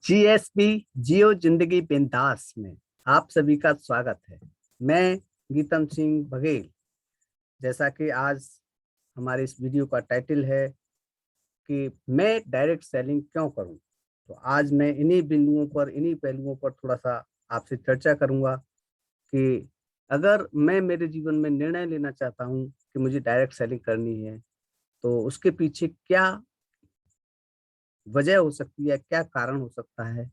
GSP जियो जिंदगी बिंदास में आप सभी का स्वागत है। मैं गीतम सिंह बघेल। जैसा कि आज हमारे इस वीडियो का टाइटल है कि मैं डायरेक्ट सेलिंग क्यों करूं, तो आज मैं इन्हीं बिंदुओं पर, इन्हीं पहलुओं पर थोड़ा सा आपसे चर्चा करूंगा कि अगर मैं मेरे जीवन में निर्णय लेना चाहता हूं कि मुझे डायरेक्ट सेलिंग करनी है, तो उसके पीछे क्या वजह हो सकती है, क्या कारण हो सकता है,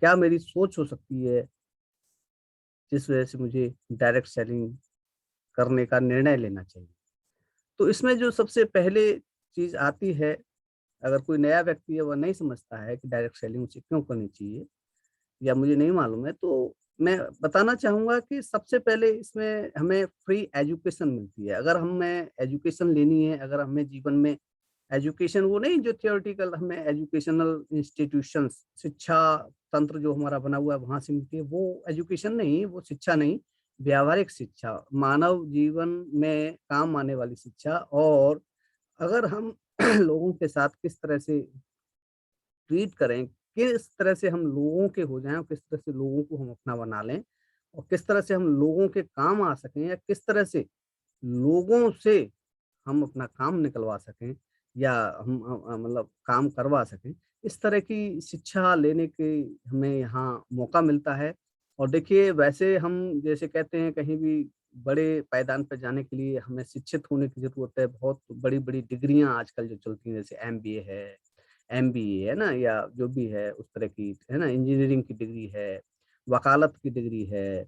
क्या मेरी सोच हो सकती है जिस वजह से मुझे डायरेक्ट सेलिंग करने का निर्णय लेना चाहिए। तो इसमें जो सबसे पहले चीज़ आती है, अगर कोई नया व्यक्ति है, वह नहीं समझता है कि डायरेक्ट सेलिंग उसे क्यों करनी चाहिए या मुझे नहीं मालूम है, तो मैं बताना चाहूँगा कि सबसे पहले इसमें हमें फ्री एजुकेशन मिलती है। अगर हमें एजुकेशन लेनी है, अगर हमें जीवन में एजुकेशन, वो नहीं जो थियोरेटिकल, हमें एजुकेशनल इंस्टीट्यूशंस, शिक्षा तंत्र जो हमारा बना हुआ है वहाँ से मिलती है, वो एजुकेशन नहीं, वो शिक्षा नहीं, व्यावहारिक शिक्षा, मानव जीवन में काम आने वाली शिक्षा। और अगर हम लोगों के साथ किस तरह से ट्रीट करें, किस तरह से हम लोगों के हो जाएँ और किस तरह से लोगों को हम अपना बना लें और किस तरह से हम लोगों के काम आ सकें, या किस तरह से लोगों से हम अपना काम निकलवा सकें या हम मतलब काम करवा सकें। इस तरह की शिक्षा लेने के हमें यहाँ मौका मिलता है। और देखिए, वैसे हम जैसे कहते हैं, कहीं भी बड़े पायदान पर जाने के लिए हमें शिक्षित होने की ज़रूरत है। बहुत बड़ी-बड़ी डिग्रियाँ आजकल जो चलती हैं, जैसे एमबीए है, एमबीए है ना, या जो भी है उस तरह की, है ना, इंजीनियरिंग की डिग्री है, वकालत की डिग्री है।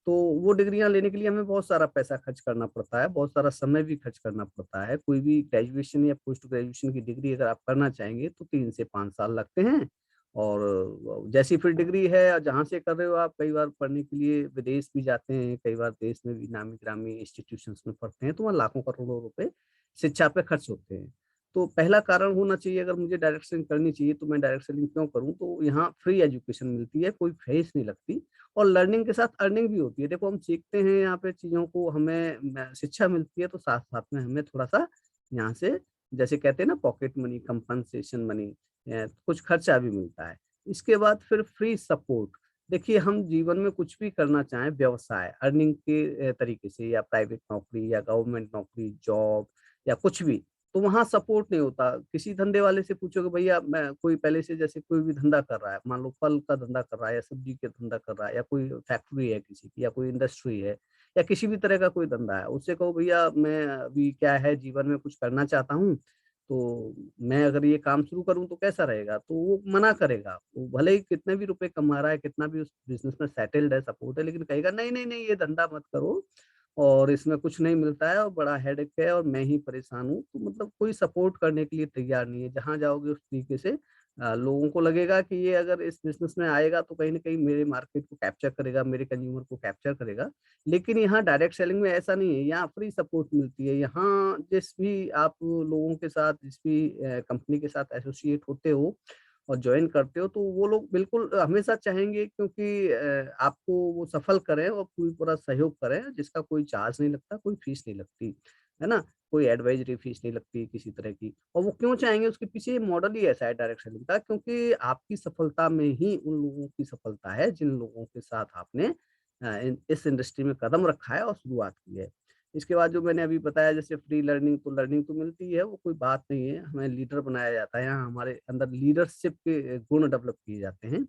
तो वो डिग्रियाँ लेने के लिए हमें बहुत सारा पैसा खर्च करना पड़ता है, बहुत सारा समय भी खर्च करना पड़ता है। कोई भी ग्रेजुएशन या पोस्ट ग्रेजुएशन की डिग्री अगर आप करना चाहेंगे तो 3 से 5 साल लगते हैं। और जैसी फिर डिग्री है, जहाँ से कर रहे हो आप, कई बार पढ़ने के लिए विदेश भी जाते हैं, कई बार देश में भी नामी-गिरामी इंस्टीट्यूशंस में पढ़ते हैं, तो वहाँ लाखों करोड़ों रुपए शिक्षा पे खर्च होते हैं। तो पहला कारण होना चाहिए, अगर मुझे डायरेक्ट सेलिंग करनी चाहिए तो मैं डायरेक्ट सेलिंग क्यों करूँ? तो यहाँ फ्री एजुकेशन मिलती है, कोई फीस नहीं लगती और लर्निंग के साथ अर्निंग भी होती है। देखो, हम सीखते हैं यहाँ पे चीज़ों को, हमें शिक्षा मिलती है, तो साथ-साथ में हमें थोड़ा-सा यहाँ से, जैसे कहते हैं ना, पॉकेट मनी, कंपनसेशन मनी, कुछ खर्चा भी मिलता है। इसके बाद फिर फ्री सपोर्ट। देखिए, हम जीवन में कुछ भी करना चाहें, व्यवसाय, अर्निंग के तरीके से, या प्राइवेट नौकरी या गवर्नमेंट नौकरी, जॉब या कुछ भी, तो वहाँ सपोर्ट नहीं होता। किसी धंधे वाले से पूछोगे, भैया मैं कोई पहले से, जैसे कोई भी धंधा कर रहा है, मान लो फल का धंधा कर रहा है या सब्जी का धंधा कर रहा है या कोई फैक्ट्री है किसी की या कोई इंडस्ट्री है या किसी भी तरह का कोई धंधा है, उससे कहो भैया मैं अभी क्या है, जीवन में कुछ करना चाहता हूँ, तो मैं अगर ये काम शुरू करूँ तो कैसा रहेगा? तो वो मना करेगा। वो भले ही कितने भी रुपए कमा रहा है, कितना भी उस बिज़नेस में सेटल्ड है, सपोर्ट है, लेकिन कहेगा नहीं, नहीं, नहीं, ये धंधा मत करो और इसमें कुछ नहीं मिलता है और बड़ा हेडेक है और मैं ही परेशान हूँ। तो मतलब कोई सपोर्ट करने के लिए तैयार नहीं है। जहाँ जाओगे उस तरीके से लोगों को लगेगा कि ये अगर इस बिज़नेस में आएगा तो कहीं न कहीं मेरे मार्केट को कैप्चर करेगा, मेरे कंज्यूमर को कैप्चर करेगा। लेकिन यहाँ डायरेक्ट सेलिंग में ऐसा नहीं है, यहाँ फ्री सपोर्ट मिलती है। यहाँ जिस भी आप लोगों के साथ, जिस भी कंपनी के साथ एसोसिएट होते हो और जॉइन करते हो, तो वो लोग बिल्कुल हमेशा चाहेंगे, क्योंकि आपको वो सफल करें और पूरी पूरा सहयोग करें, जिसका कोई चार्ज नहीं लगता, कोई फीस नहीं लगती, है ना? कोई एडवाइज़री फीस नहीं लगती किसी तरह की। और वो क्यों चाहेंगे, उसके पीछे मॉडल ही ऐसा है डायरेक्ट सेलिंग का, क्योंकि आपकी सफलता में ही उन लोगों की सफलता है, जिन लोगों के साथ आपने इस इंडस्ट्री में कदम रखा है और शुरुआत की है। इसके बाद जो मैंने अभी बताया, जैसे फ्री लर्निंग, तो लर्निंग तो मिलती है, वो कोई बात नहीं है, हमें लीडर बनाया जाता है, यहाँ हमारे अंदर लीडरशिप के गुण डेवलप किए जाते हैं।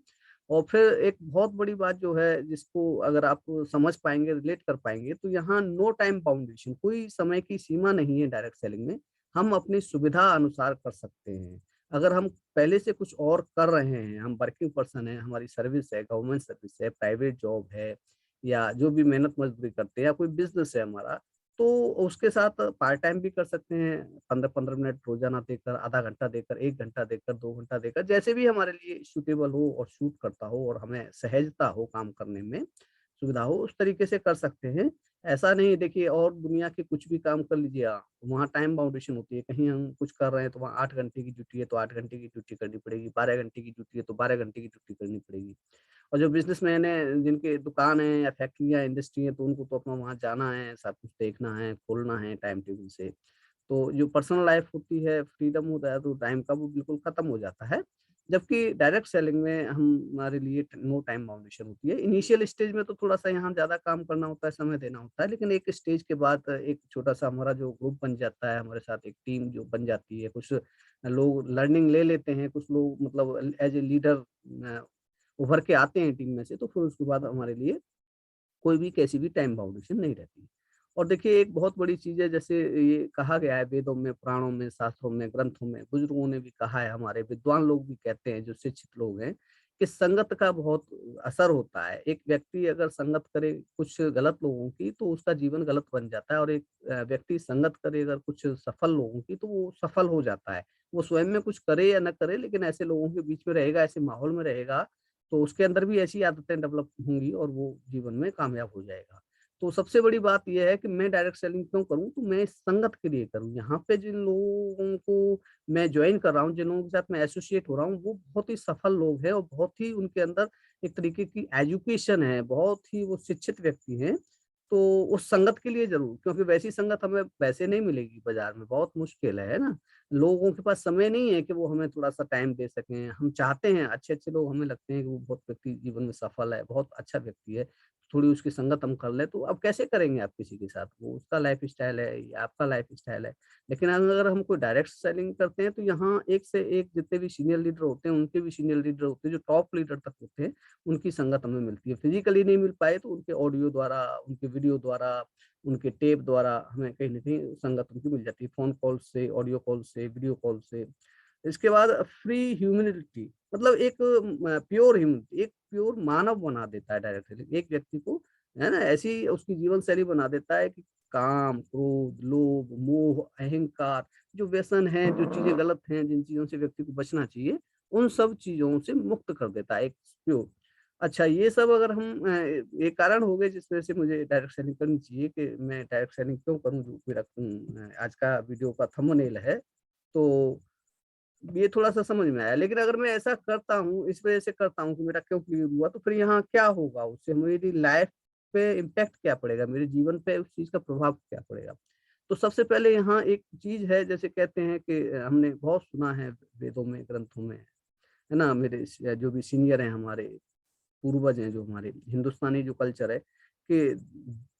और फिर एक बहुत बड़ी बात जो है, जिसको अगर आप समझ पाएँगे, रिलेट कर पाएँगे, तो यहाँ नो टाइम बाउंडेशन, कोई समय की सीमा नहीं है डायरेक्ट सेलिंग में, हम अपनी सुविधा अनुसार कर सकते हैं। अगर हम पहले से कुछ और कर रहे हैं, हम वर्किंग पर्सन हैं, हमारी सर्विस है, गवर्नमेंट सर्विस है, प्राइवेट जॉब है, या जो भी मेहनत मज़दूरी करते हैं, या कोई बिज़नेस है हमारा, तो उसके साथ पार्ट टाइम भी कर सकते हैं, 15-15 मिनट रोज़ाना देकर, आधा घंटा देकर, 1 घंटा देकर, 2 घंटा देकर, जैसे भी हमारे लिए सूटेबल हो और सूट करता हो और हमें सहजता हो काम करने में, सुविधा हो, उस तरीके से कर सकते हैं। ऐसा नहीं, देखिए, और दुनिया के कुछ भी काम कर लीजिए आप, वहाँ टाइम बाउंडेशन होती है। कहीं हम कुछ कर रहे हैं तो वहाँ 8 घंटे की ड्यूटी है तो 8 घंटे की ड्यूटी करनी पड़ेगी, 12 घंटे की ड्यूटी है तो 12 घंटे की ड्यूटी करनी पड़ेगी। और जो बिज़नेसमैन हैं, जिनके दुकान है या फैक्ट्री या इंडस्ट्री है, तो उनको तो अपना वहाँ जाना है, सब कुछ देखना है, खोलना है टाइम टेबल से। तो जो पर्सनल लाइफ होती है, फ्रीडम होता है, तो टाइम का वो बिल्कुल खत्म हो जाता है। जबकि डायरेक्ट सेलिंग में हमारे लिए नो टाइम बाउंडेशन होती है। इनिशियल स्टेज में तो थोड़ा-सा यहाँ ज़्यादा काम करना होता है, समय देना होता है, लेकिन एक स्टेज के बाद एक छोटा-सा हमारा जो ग्रुप बन जाता है, हमारे साथ एक टीम जो बन जाती है, कुछ लोग लर्निंग ले लेते हैं, कुछ लोग मतलब एज़ ए लीडर उभर के आते हैं टीम में से, तो फिर उसके बाद हमारे लिए कोई भी कैसी भी टाइम बाउंडेशन नहीं रहती। और देखिए एक बहुत बड़ी चीज़ है, जैसे ये कहा गया है वेदों में, पुराणों में, शास्त्रों में, ग्रंथों में, बुजुर्गों ने भी कहा है, हमारे विद्वान लोग भी कहते हैं जो शिक्षित लोग हैं, कि संगत का बहुत असर होता है। एक व्यक्ति अगर संगत करे कुछ गलत लोगों की तो उसका जीवन गलत बन जाता है, और एक व्यक्ति संगत करे अगर कुछ सफल लोगों की तो वो सफल हो जाता है। वो स्वयं में कुछ करे या ना करे, लेकिन ऐसे लोगों के बीच में रहेगा, ऐसे माहौल में रहेगा, तो उसके अंदर भी ऐसी आदतें डेवलप होंगी और वो जीवन में कामयाब हो जाएगा। तो सबसे बड़ी बात ये है कि मैं डायरेक्ट सेलिंग क्यों करूँ? तो मैं संगत के लिए करूँ। यहाँ पे जिन लोगों को मैं जॉइन कर रहा हूँ, जिन लोगों के साथ मैं एसोसिएट हो रहा हूँ, वो बहुत ही सफल लोग हैं और बहुत ही उनके अंदर एक तरीके की एजुकेशन है, बहुत ही वो शिक्षित व्यक्ति हैं। तो उस संगत के लिए ज़रूर, क्योंकि वैसी संगत हमें वैसे नहीं मिलेगी बाज़ार में, बहुत मुश्किल है ना? लोगों के पास समय नहीं है कि वो हमें थोड़ा-सा टाइम दे सकें। हम चाहते हैं, अच्छे-अच्छे लोग हमें लगते हैं कि वो बहुत व्यक्ति जीवन में सफल है, बहुत अच्छा व्यक्ति है, थोड़ी उसकी संगत हम कर लें, तो अब कैसे करेंगे आप किसी के साथ? वो उसका लाइफ़स्टाइल है या आपका लाइफ़स्टाइल है। लेकिन अगर हम कोई डायरेक्ट सेलिंग करते हैं, तो यहाँ एक से एक जितने भी सीनियर लीडर होते हैं, उनके भी सीनियर लीडर होते हैं, जो टॉप लीडर तक होते हैं, उनकी संगत हमें मिलती है। फिज़िकली नहीं मिल पाए तो उनके ऑडियो द्वारा, उनके वीडियो द्वारा, उनके टेप द्वारा हमें कहीं न कहीं संगत उनकी मिल जाती है। फ़ोन कॉल से, ऑडियो कॉल से, वीडियो कॉल से। इसके बाद फ्री ह्यूमैनिटी, मतलब एक प्योर ह्यूमैनिटी, एक प्योर मानव बना देता है डायरेक्ट सेलिंग। एक व्यक्ति को, है ना? ऐसी उसकी जीवन शैली बना देता है कि काम, क्रोध, लोभ, मोह, अहंकार, जो व्यसन हैं, जो चीज़ें गलत हैं, जिन चीज़ों से व्यक्ति को बचना चाहिए, उन सब चीज़ों से मुक्त कर देता है एक प्योर। अच्छा, ये सब अगर हम ये कारण हो गए जिस वजह से मुझे डायरेक्ट सेलिंग करनी चाहिए कि मैं डायरेक्ट सेलिंग क्यों करूँ, जो मेरा आज का वीडियो का थंबनेल है। तो ये थोड़ा-सा समझ में आया। लेकिन अगर मैं ऐसा करता हूँ, इस वजह से करता हूँ कि मेरा क्यों क्लियर हुआ, तो फिर यहाँ क्या होगा उससे? मेरी लाइफ़ पे इम्पैक्ट क्या पड़ेगा? मेरे जीवन पे उस चीज़ का प्रभाव क्या पड़ेगा? तो सबसे पहले यहाँ एक चीज़ है, जैसे कहते हैं कि हमने बहुत सुना है वेदों में, ग्रंथों में, है ना? मेरे जो भी सीनियर हैं, हमारे पूर्वज हैं, जो हमारे हिंदुस्तानी जो कल्चर है, कि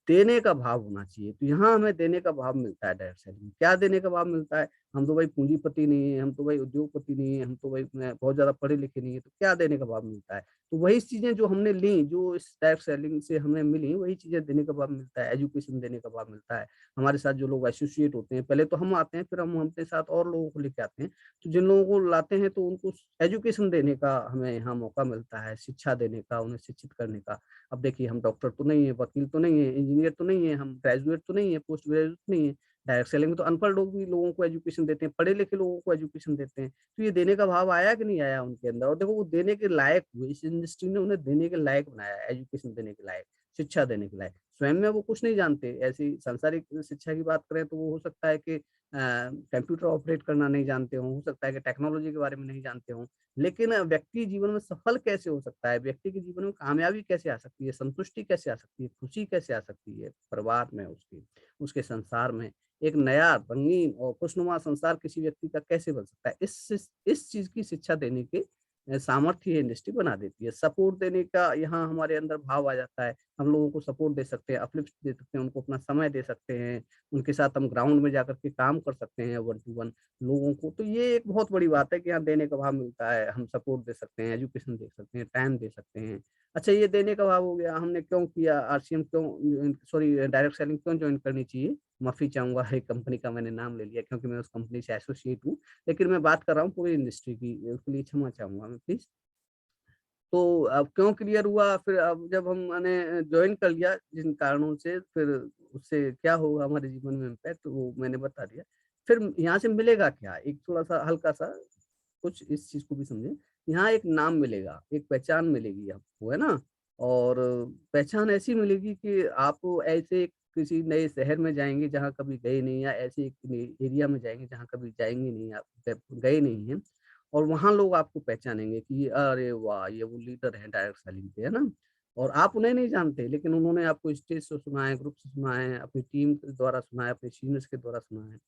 देने का भाव होना चाहिए। तो यहाँ हमें देने का भाव मिलता है डायरेक्ट सेलिंग में। क्या देने का भाव मिलता है? हम तो भाई पूंजीपति नहीं है, हम तो भाई उद्योगपति नहीं है, हम तो भाई बहुत ज़्यादा पढ़े लिखे नहीं है, तो क्या देने का भाव मिलता है? तो वही चीज़ें जो हमने ली, जो इस डायरेक्ट सेलिंग से हमें मिली, वही चीज़ें देने का भाव मिलता है, एजुकेशन देने का भाव मिलता है। हमारे साथ जो लोग एसोसिएट होते हैं, पहले तो हम आते हैं, फिर हम अपने साथ और लोगों को लेके आते हैं। तो जिन लोगों को लाते हैं, तो उनको एजुकेशन देने का हमें यहाँ मौका मिलता है, शिक्षा देने का, उन्हें शिक्षित करने का। अब देखिए, हम डॉक्टर तो नहीं है, वकील तो नहीं है, इंजीनियर तो नहीं है, हम ग्रेजुएट तो नहीं है, पोस्ट ग्रेजुएट नहीं है। डायरेक्ट सेलिंग में तो अनपढ़ लोग भी लोगों को एजुकेशन देते हैं, पढ़े-लिखे लोगों को एजुकेशन देते हैं। तो ये देने का भाव आया कि नहीं आया उनके अंदर? और देखो वो देने के लायक हुए, इस इंडस्ट्री ने उन्हें देने के लायक बनाया है, एजुकेशन देने के लायक, शिक्षा देने के लायक। स्वयं में वो कुछ नहीं जानते, ऐसी सांसारिक शिक्षा की बात करें तो वो हो सकता है कि कंप्यूटर ऑपरेट करना नहीं जानते हों, हो सकता है कि टेक्नोलॉजी के बारे में नहीं जानते हों। लेकिन व्यक्ति जीवन में सफल कैसे हो सकता है? व्यक्ति के जीवन में कामयाबी कैसे आ सकती है? संतुष्टि कैसे आ सकती है? खुशी कैसे आ सकती है? परिवार में उसके, उसके संसार में एक नया रंगीन और खुशनुमा संसार किसी व्यक्ति का कैसे बन सकता है? इस चीज़ की शिक्षा देने के सामर्थ्य ये इंडस्ट्री बना देती है। सपोर्ट देने का यहाँ हमारे अंदर भाव आ जाता है। हम लोगों को सपोर्ट दे सकते हैं, अपलिफ्ट दे सकते हैं, उनको अपना समय दे सकते हैं, उनके साथ हम ग्राउंड में जाकर के काम कर सकते हैं वन टू वन लोगों को। तो ये एक बहुत बड़ी बात है कि यहाँ देने का भाव मिलता है, हम सपोर्ट दे सकते हैं, एजुकेशन दे सकते हैं, टाइम दे सकते हैं। अच्छा, ये देने का भाव हो गया, हमने क्यों किया, आरसीएम क्यों, सॉरी, डायरेक्ट सेलिंग क्यों जॉइन करनी चाहिए? माफ़ी चाहूँगा, एक कंपनी का मैंने नाम ले लिया क्योंकि मैं उस कंपनी से एसोसिएट हूँ। लेकिन मैं बात कर रहा हूँ पूरी इंडस्ट्री की, उसके लिए क्षमा चाहूँगा मैं प्लीज़। तो अब क्यों क्लियर हुआ, फिर अब जब हम मैंने जॉइन कर लिया जिन कारणों से, फिर उससे क्या होगा हमारे जीवन में इम्पैक्ट, वो मैंने बता दिया। फिर यहाँ से मिलेगा क्या? एक थोड़ा-सा हल्का-सा कुछ इस चीज़ को भी समझें। यहाँ एक नाम मिलेगा, एक पहचान मिलेगी आपको, है ना? और पहचान ऐसी मिलेगी कि आप ऐसे किसी नए शहर में जाएँगे जहाँ कभी गए नहीं, या ऐसे एक एरिया में जाएँगे जहाँ कभी जाएँगे नहीं, आप गए नहीं हैं। और वहाँ लोग आपको पहचानेंगे कि अरे वाह! ये वो लीडर हैं डायरेक्ट सेलिंग के, है ना? और आप उन्हें नहीं जानते, लेकिन उन्होंने आपको स्टेज से सुना है, ग्रुप से सुना है, अपनी टीम के द्वारा सुना है, अपने सीनियर्स के द्वारा सुना है।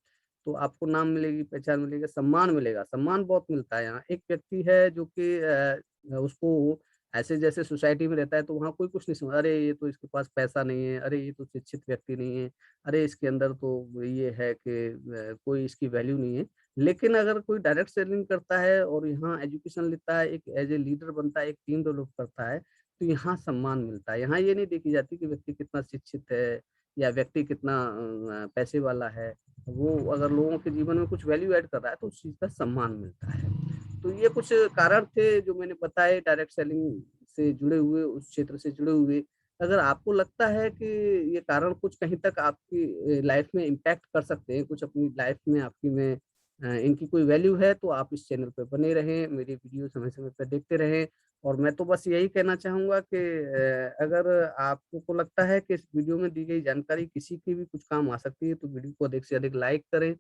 तो आपको नाम मिलेगी, पहचान मिलेगी, सम्मान मिलेगा, सम्मान बहुत मिलता है यहाँ। एक व्यक्ति है जो कि उसको ऐसे जैसे सोसाइटी में रहता है तो वहाँ कोई कुछ नहीं समझ, अरे ये तो इसके पास पैसा नहीं है, अरे ये तो शिक्षित व्यक्ति नहीं है, अरे इसके अंदर तो ये है कि कोई इसकी वैल्यू नहीं है। लेकिन अगर कोई डायरेक्ट सेलिंग करता है और यहाँ एजुकेशन लेता है, एक एज ए लीडर बनता है, एक टीम डेवलप करता है, तो यहाँ सम्मान मिलता है। यहाँ ये नहीं देखी जाती कि व्यक्ति कितना शिक्षित है या व्यक्ति कितना पैसे वाला है। वो अगर लोगों के जीवन में कुछ वैल्यू ऐड कर रहा है तो उस चीज़ का सम्मान मिलता है। तो ये कुछ कारण थे जो मैंने बताए डायरेक्ट सेलिंग से जुड़े हुए, उस क्षेत्र से जुड़े हुए। अगर आपको लगता है कि ये कारण कुछ कहीं तक आपकी लाइफ में इम्पैक्ट कर सकते हैं, कुछ अपनी लाइफ में आपकी में इनकी कोई वैल्यू है, तो आप इस चैनल पे बने रहें, मेरी वीडियो समय-समय पे देखते रहें। और मैं तो बस यही कहना चाहूँगा कि अगर आपको को लगता है कि इस वीडियो में दी गई जानकारी किसी के भी कुछ काम आ सकती है, तो वीडियो को अधिक से अधिक लाइक करें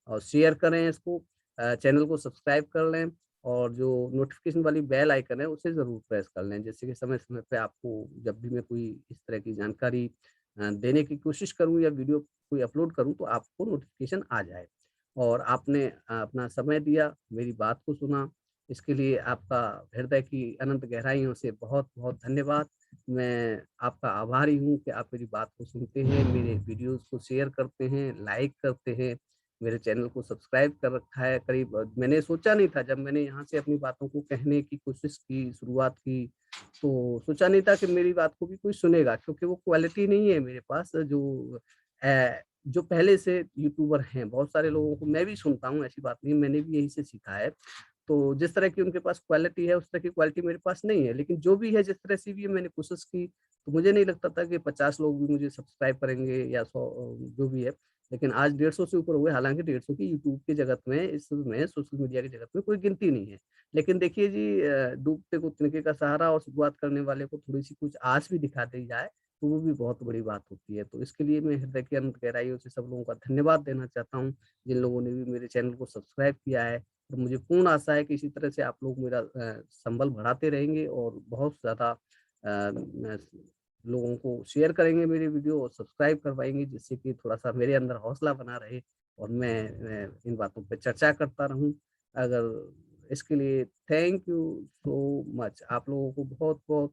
और शेयर करें इसको। चैनल को सब्सक्राइब कर लें और जो नोटिफ़िकेशन वाली बेल आइकन है, उसे ज़रूर प्रेस कर लें, जिससे कि समय-समय पे आपको जब भी मैं कोई इस तरह की जानकारी देने की कोशिश करूँ या वीडियो कोई अपलोड करूँ, तो आपको नोटिफ़िकेशन आ जाए। और आपने अपना समय दिया, मेरी बात को सुना, इसके लिए आपका हृदय की अनंत गहराइयों से बहुत-बहुत धन्यवाद। मैं आपका आभारी हूँ कि आप मेरी बात को सुनते हैं, मेरे वीडियोज़ को शेयर करते हैं, लाइक करते हैं, मेरे चैनल को सब्सक्राइब कर रखा है। करीब मैंने सोचा नहीं था, जब मैंने यहाँ से अपनी बातों को कहने की कोशिश की, शुरुआत की, तो सोचा नहीं था कि मेरी बात को भी कोई सुनेगा, क्योंकि वो क्वालिटी नहीं है मेरे पास जो पहले से यूट्यूबर हैं। बहुत सारे लोगों को मैं भी सुनता हूँ, ऐसी बात नहीं, मैंने भी यहीं से सीखा है। तो जिस तरह की उनके पास क्वालिटी है, उस तरह की क्वालिटी मेरे पास नहीं है। लेकिन जो भी है, जिस तरह से भी मैंने कोशिश की, तो मुझे नहीं लगता था कि 50 लोग भी मुझे सब्सक्राइब करेंगे या 100 जो भी है। लेकिन आज 150 से ऊपर हो गए, हालाँकि 150 की यूट्यूब की जगत में, इसमें सोशल मीडिया की जगत में कोई गिनती नहीं है। लेकिन देखिए जी, डूबते को तिनके का सहारा और शुरुआत करने वाले को थोड़ी-सी कुछ आस भी दिखा दी जाए, तो वो भी बहुत बड़ी बात होती है। तो इसके लिए मैं हृदय की अनंत गहराइयों से सब लोगों का धन्यवाद देना चाहता हूँ, जिन लोगों ने भी मेरे चैनल को सब्सक्राइब किया है। और मुझे पूर्ण आशा है कि इसी तरह से आप लोग मेरा संबल बढ़ाते रहेंगे और बहुत ज़्यादा न लोगों को शेयर करेंगे मेरी वीडियो और सब्सक्राइब करवाएँगे, जिससे कि थोड़ा-सा मेरे अंदर हौसला बना रहे और मैं इन बातों पे चर्चा करता रहूँ। अगर इसके लिए थैंक यू सो मच। आप लोगों को बहुत-बहुत